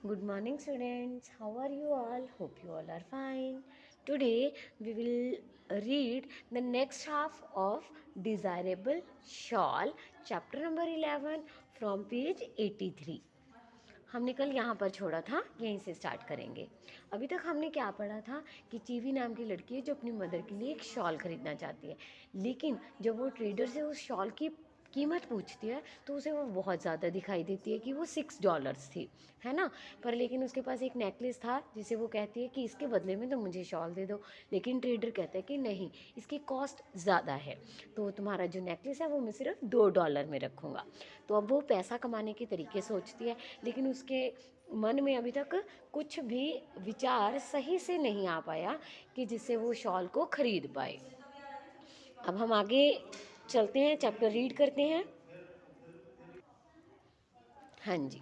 Good morning, students. How are you all? Hope you all are fine. Today we will read the next half of Desirable Shawl, chapter number 11 from page 83. हमने कल यहाँ पर छोड़ा था, यहीं से start करेंगे। अभी तक हमने क्या पढ़ा था कि चीवी नाम की लड़की है जो अपनी मदर के लिए एक शॉल खरीदना चाहती है, लेकिन जब वो ट्रेडर से उस शॉल की कीमत पूछती है तो उसे वो बहुत ज़्यादा दिखाई देती है कि वो $6 थी, है ना। पर लेकिन उसके पास एक नेकलेस था जिसे वो कहती है कि इसके बदले में तो मुझे शॉल दे दो, लेकिन ट्रेडर कहता है कि नहीं, इसकी कॉस्ट ज़्यादा है, तो तुम्हारा जो नेकलेस है वो मैं सिर्फ $2 में रखूँगा। तो अब वो पैसा कमाने के तरीके सोचती है, लेकिन उसके मन में अभी तक कुछ भी विचार सही से नहीं आ पाया कि जिससे वो शॉल को खरीद पाए। अब हम आगे चलते हैं, चैप्टर रीड करते हैं। हाँ जी।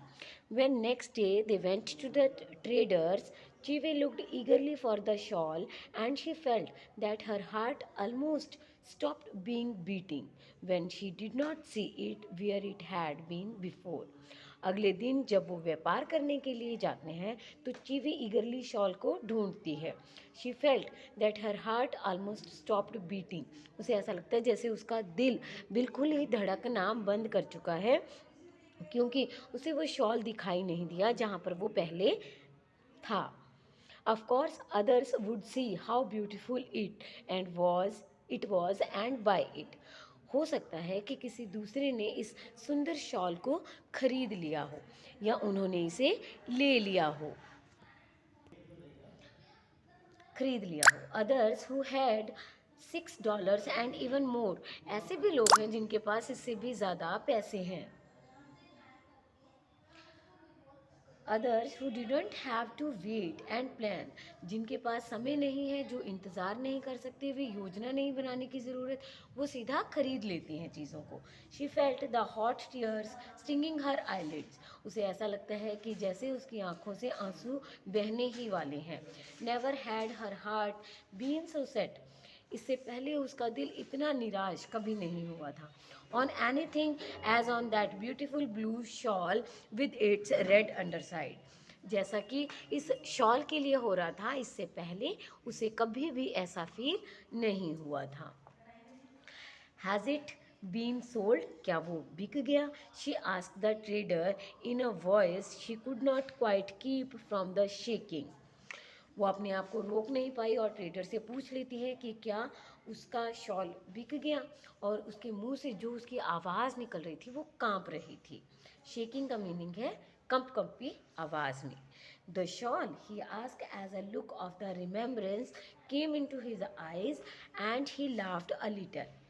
When next day they went to the traders, Chive looked eagerly for the shawl and she felt that her heart almost stopped being beating when she did not see it where it had been before. अगले दिन जब वो व्यापार करने के लिए जाते हैं तो चीवी ईगरली शॉल को ढूंढती है। She felt that her heart almost stopped beating. उसे ऐसा लगता है जैसे उसका दिल बिल्कुल ही धड़कना बंद कर चुका है, क्योंकि उसे वो शॉल दिखाई नहीं दिया जहाँ पर वो पहले था। Of course, others would see how beautiful it was and buy it. हो सकता है कि किसी दूसरे ने इस सुंदर शॉल को खरीद लिया हो या उन्होंने इसे ले लिया हो, खरीद लिया हो। Others who had $6 and even more, ऐसे भी लोग हैं जिनके पास इससे भी ज़्यादा पैसे हैं। Others who didn't have to wait and plan, जिनके पास समय नहीं है, जो इंतज़ार नहीं कर सकते, वे योजना नहीं बनाने की ज़रूरत, वो सीधा खरीद लेती हैं चीज़ों को। She felt the hot tears stinging her eyelids, उसे ऐसा लगता है कि जैसे उसकी आंखों से आंसू बहने ही वाले हैं। Never had her heart been so set, इससे पहले उसका दिल इतना निराश कभी नहीं हुआ था। On anything as on that beautiful blue shawl with its red underside, जैसा कि इस शॉल के लिए हो रहा था, इससे पहले उसे कभी भी ऐसा फील नहीं हुआ था। हैज़ इट बीन सोल्ड, क्या वो बिक गया? She asked the trader in a voice she could not quite keep from the shaking. वो अपने आप को रोक नहीं पाई और ट्रेडर से पूछ लेती है कि क्या उसका शॉल बिक गया, और उसके मुंह से जो उसकी आवाज़ निकल रही थी वो कांप रही थी। शेकिंग का मीनिंग है कंपी आवाज़ में। The shawl he ask as a look of the remembrance came into his eyes and he laughed a little.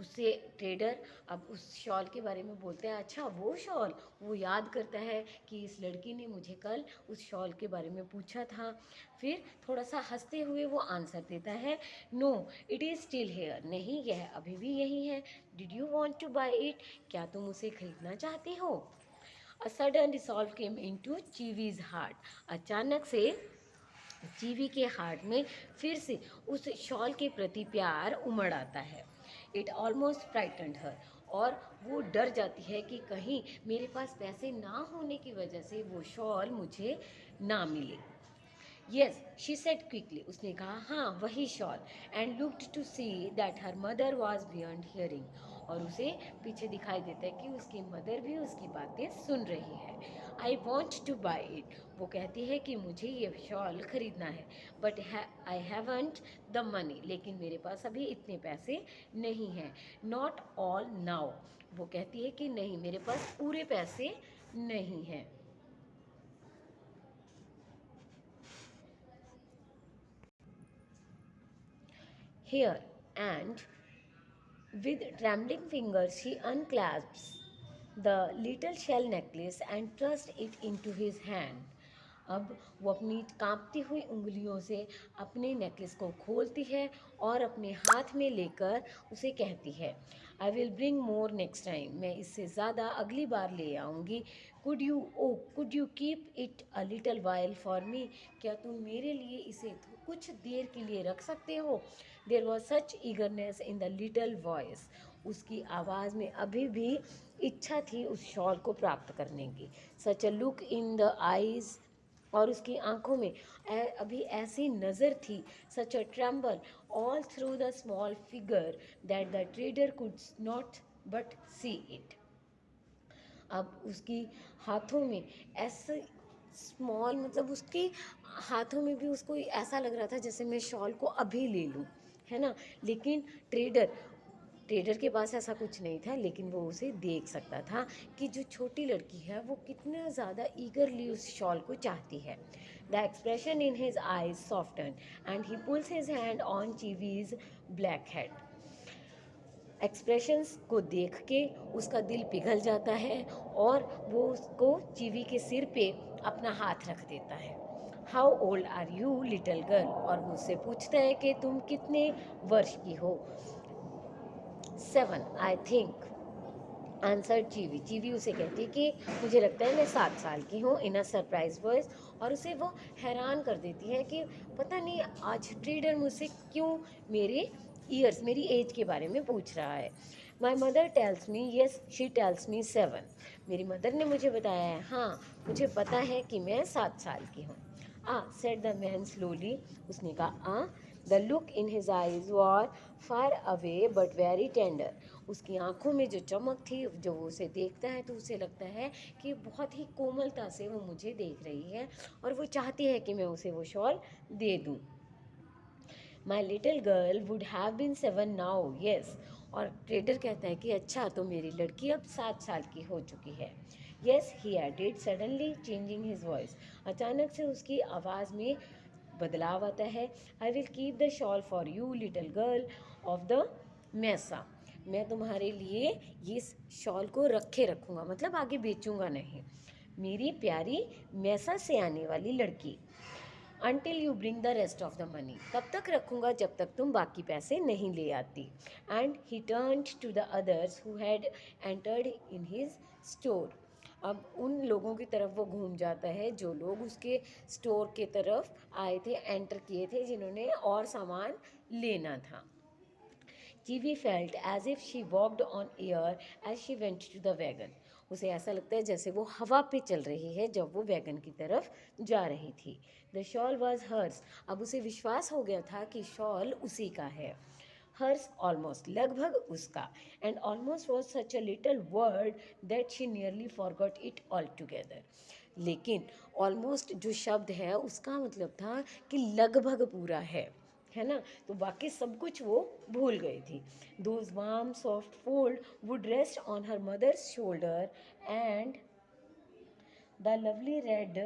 उससे ट्रेडर अब उस शॉल के बारे में बोलते हैं, अच्छा वो शॉल, वो याद करता है कि इस लड़की ने मुझे कल उस शॉल के बारे में पूछा था। फिर थोड़ा सा हंसते हुए वो आंसर देता है, no it is still here, नहीं यह अभी भी यही है। Did you want to buy it, क्या तुम उसे खरीदना चाहते हो? A sudden dissolve came into Chivi's heart, अचानक से जीवी के हार्ट में फिर से उस शॉल के प्रति प्यार उमड़ आता है। इट ऑलमोस्ट फ्राइटेंड हर, और वो डर जाती है कि कहीं मेरे पास पैसे ना होने की वजह से वो शॉल मुझे ना मिले। यस शी सेड क्विकली, उसने कहा हाँ वही shawl, and looked to see that her mother was beyond hearing, और उसे पीछे दिखाई देता है कि उसकी मदर भी उसकी बातें सुन रही है। I want to buy it, वो कहती है कि मुझे ये शॉल खरीदना है, but I haven't the money, लेकिन मेरे पास अभी इतने पैसे नहीं हैं। नॉट ऑल नाउ, वो कहती है कि नहीं मेरे पास पूरे पैसे नहीं हैं। Here, and with trembling fingers, he unclasps the little shell necklace and thrust it into his hand. अब वो अपनी कांपती हुई उंगलियों से अपने नेकलेस को खोलती है और अपने हाथ में लेकर उसे कहती है, I will bring more next time, मैं इससे ज़्यादा अगली बार ले आऊँगी। Could you keep it a little while for me, क्या तुम मेरे लिए इसे कुछ देर के लिए रख सकते हो? There was such eagerness in the little voice, उसकी आवाज़ में अभी भी इच्छा थी उस शॉल को प्राप्त करने की। Such a look in the eyes, और उसकी आंखों में अभी ऐसी नज़र थी, such a tremble all through the small figure that the trader could not but see it. अब उसकी हाथों में ऐसे स्मॉल, मतलब उसके हाथों में भी उसको ऐसा लग रहा था जैसे मैं शॉल को अभी ले लूं, है ना। लेकिन ट्रेडर ट्रेडर के पास ऐसा कुछ नहीं था, लेकिन वो उसे देख सकता था कि जो छोटी लड़की है वो कितना ज़्यादा ईगरली उस शॉल को चाहती है। The expression in his eyes soften and he pulls his hand on Chivi's black head. Expressions को देख के उसका दिल पिघल जाता है और वो उसको चीवी के सिर पे अपना हाथ रख देता है। How old are you little girl, और वो उससे पूछता है कि तुम कितने वर्ष की हो। 7 आई थिंक आंसर चीवी। चीवी उसे कहती है कि मुझे लगता है मैं 7 साल की हूँ, इन अ सरप्राइज वॉइस। और उसे वो हैरान कर देती है कि पता नहीं आज ट्रेडर मुझसे क्यों मेरे ईयर्स, मेरी एज के बारे में पूछ रहा है। My mother tells me, yes she tells me 7। मेरी मदर ने मुझे बताया है, हाँ मुझे पता है कि मैं 7 साल की हूँ। सेड द मैन स्लोली, उसने कहा। The look in his eyes war far away but very tender. उसकी आंखों में जो चमक थी, जो वो उसे देखता है तो उसे लगता है कि बहुत ही कोमलता से वो मुझे देख रही है और वो चाहती है कि मैं उसे वो शॉल दे दूँ। My little girl would have been 7 now, yes. और ट्रेडर कहता है कि अच्छा, तो मेरी लड़की अब 7 साल की हो चुकी है। Yes he added suddenly changing his voice. अचानक से उसकी आवाज़ में बदलाव आता है। I will keep the shawl for you little girl of the mesa. मैं तुम्हारे लिए ये शॉल को रखे रखूँगा, मतलब आगे बेचूंगा नहीं, मेरी प्यारी मैसा से आने वाली लड़की। Until you bring the rest of the money, तब तक रखूँगा जब तक तुम बाकी पैसे नहीं ले आती। And he turned to the others who had entered in his store. अब उन लोगों की तरफ वो घूम जाता है जो लोग उसके स्टोर के तरफ आए थे, एंटर किए थे, जिन्होंने और सामान लेना था। Chivi felt as if she walked on air as she went to the wagon. उसे ऐसा लगता है जैसे वो हवा पे चल रही है जब वो वैगन की तरफ जा रही थी। The shawl was hers. अब उसे विश्वास हो गया था कि शॉल उसी का है। हर्स ऑलमोस्ट, लगभग उसका। And almost was such a little word that she nearly forgot it all together. लेकिन ऑलमोस्ट जो शब्द है उसका मतलब था कि लगभग पूरा है ना। तो बाकी सब कुछ वो भूल गई थी। Those warm soft fold would rest on her mother's shoulder and the lovely red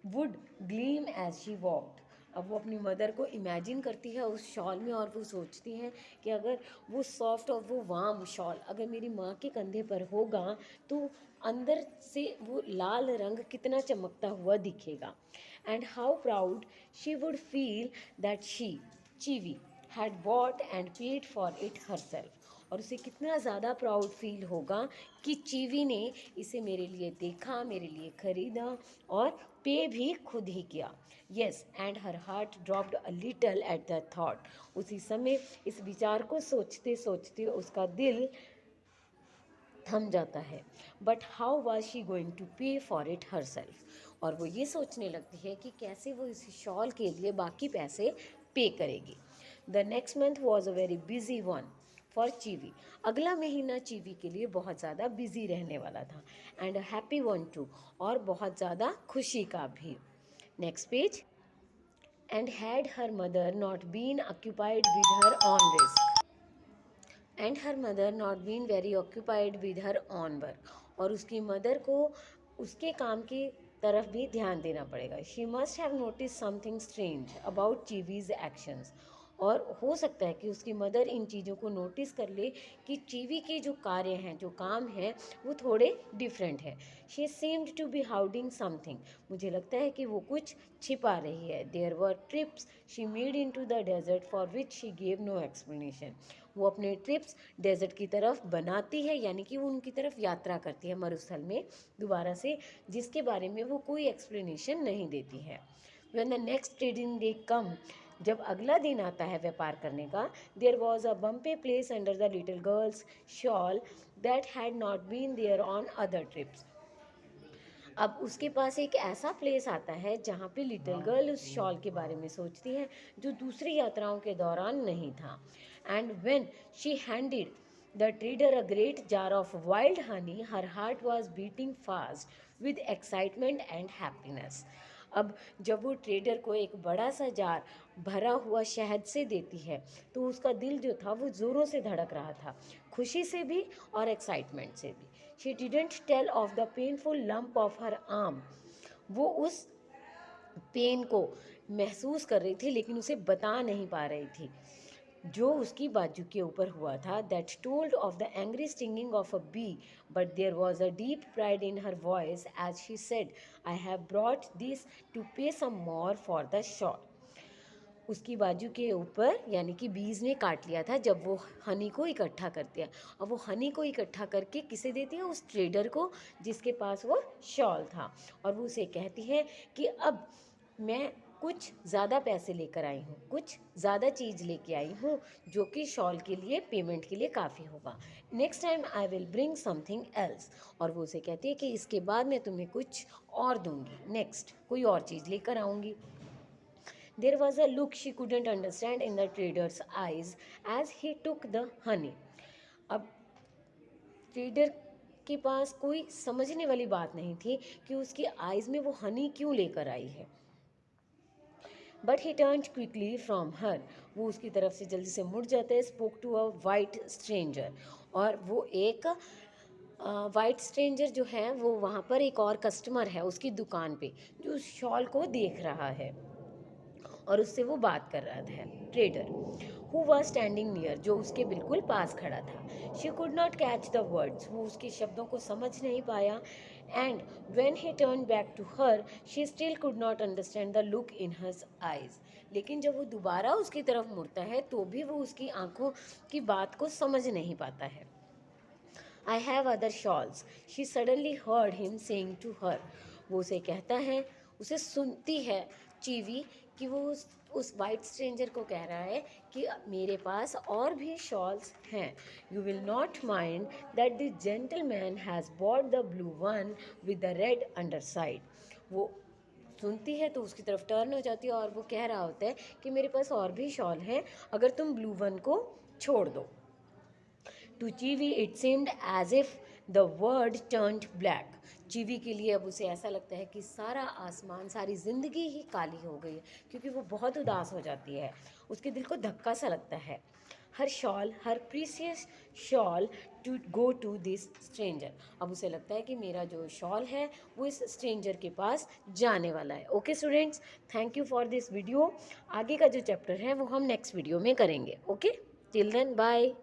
would gleam as she walked. अब वो अपनी मदर को इमेजिन करती है उस शॉल में और वो सोचती है कि अगर वो सॉफ्ट और वो वार्म शॉल अगर मेरी माँ के कंधे पर होगा तो अंदर से वो लाल रंग कितना चमकता हुआ दिखेगा। And how proud she would feel that she Chivy had bought and paid for it herself. और उसे कितना ज़्यादा प्राउड फील होगा कि चीवी ने इसे मेरे लिए देखा, मेरे लिए ख़रीदा और पे भी खुद ही किया। Yes, and her heart dropped a little at the thought. उसी समय इस विचार को सोचते सोचते उसका दिल थम जाता है। But how was she going to pay for it herself. और वो ये सोचने लगती है कि कैसे वो इस शॉल के लिए बाकी पैसे पे करेगी। The next month was a very busy one for Chivy. अगला महीना चीवी के लिए बहुत ज़्यादा बिजी रहने वाला था। And a happy one too, और बहुत ज़्यादा खुशी का भी। Next page. And had her mother not been occupied with her own risk, and her mother not been very occupied with her own work. और उसकी मदर को उसके काम की तरफ भी ध्यान देना पड़ेगा। She must have notice something strange about Chivy's actions. और हो सकता है कि उसकी मदर इन चीज़ों को नोटिस कर ले कि चीवी के जो कार्य हैं, जो काम हैं, वो थोड़े डिफरेंट है। She seemed to be hiding something. मुझे लगता है कि वो कुछ छिपा रही है। There were trips she made into the desert for which she gave no explanation. वो अपने ट्रिप्स डेजर्ट की तरफ बनाती है, यानी कि वो उनकी तरफ यात्रा करती है मरुस्थल में दोबारा से, जिसके बारे में वो कोई एक्सप्लेनेशन नहीं देती है। When the next trading day come, जब अगला दिन आता है व्यापार करने का, there was a bumpy place under the little girl's shawl that had not been there on other trips. अब उसके पास एक ऐसा प्लेस आता है जहाँ पे लिटिल गर्ल उस शॉल के बारे में सोचती है जो दूसरी यात्राओं के दौरान नहीं था। And when she handed the trader a great jar of wild Honey her heart was beating fast with excitement and happiness. अब जब वो ट्रेडर को एक बड़ा सा जार भरा हुआ शहद से देती है तो उसका दिल जो था वो ज़ोरों से धड़क रहा था, खुशी से भी और एक्साइटमेंट से भी। She didn't tell of the painful lump of her arm. वो उस पेन को महसूस कर रही थी लेकिन उसे बता नहीं पा रही थी जो उसकी बाजू के ऊपर हुआ था। That told of the angry stinging of a bee, but there was a deep pride in her voice as she said, I have brought this to pay some more for the shawl. उसकी बाजू के ऊपर यानी कि बीज ने काट लिया था जब वो हनी को इकट्ठा करती है। और वो हनी को इकट्ठा करके किसे देती है? उस ट्रेडर को जिसके पास वो शॉल था। और वो उसे कहती है कि अब मैं कुछ ज़्यादा पैसे लेकर आई हूँ, कुछ ज़्यादा चीज़ लेके आई हूँ जो कि शॉल के लिए पेमेंट के लिए काफ़ी होगा। Next time I will bring something else. और वो उसे कहती है कि इसके बाद मैं तुम्हें कुछ और दूंगी, नेक्स्ट कोई और चीज़ लेकर आऊँगी। There was a look she couldn't understand in the trader's eyes as he took the honey. अब ट्रेडर के पास कोई समझने वाली बात नहीं थी कि उसकी आइज़ में वो हनी क्यों लेकर आई है। But he turn quickly from her, वो उसकी तरफ से जल्दी से मुड़ जाता है। Spoke to a white stranger, और वो एक वाइट स्ट्रेंजर जो है वो वहाँ पर एक और कस्टमर है उसकी दुकान पे जो उस शॉल को देख रहा है और उससे वो बात कर रहा था। Trader who was standing near, जो उसके बिल्कुल पास खड़ा था। She could not catch the words, वो उसके शब्दों को समझ नहीं पाया। And when he turn back to her she still could not understand the look in hers eyes. लेकिन जब वो दोबारा उसकी तरफ मुड़ता है तो भी वो उसकी आंखों की बात को समझ नहीं पाता है। I have other shawls, she suddenly heard him saying to her. वो उसे कहता है, उसे सुनती है चीवी कि वो उस वाइट स्ट्रेंजर को कह रहा है कि मेरे पास और भी शॉल्स हैं। You will not mind that the gentleman has bought the blue one with the red under side. वो सुनती है तो उसकी तरफ टर्न हो जाती है और वो कह रहा होता है कि मेरे पास और भी शॉल हैं अगर तुम ब्लू वन को छोड़ दो। To Chivy it seemed as if the world turned black. Chivy के लिए अब उसे ऐसा लगता है कि सारा आसमान, सारी ज़िंदगी ही काली हो गई है, क्योंकि वो बहुत उदास हो जाती है। उसके दिल को धक्का सा लगता है। हर शॉल, हर precious shawl to go to this stranger. अब उसे लगता है कि मेरा जो शॉल है वो इस स्ट्रेंजर के पास जाने वाला है। Okay students, thank you for this video. आगे का जो चैप्टर है वो हम नेक्स्ट वीडियो में करेंगे। Okay, till then bye.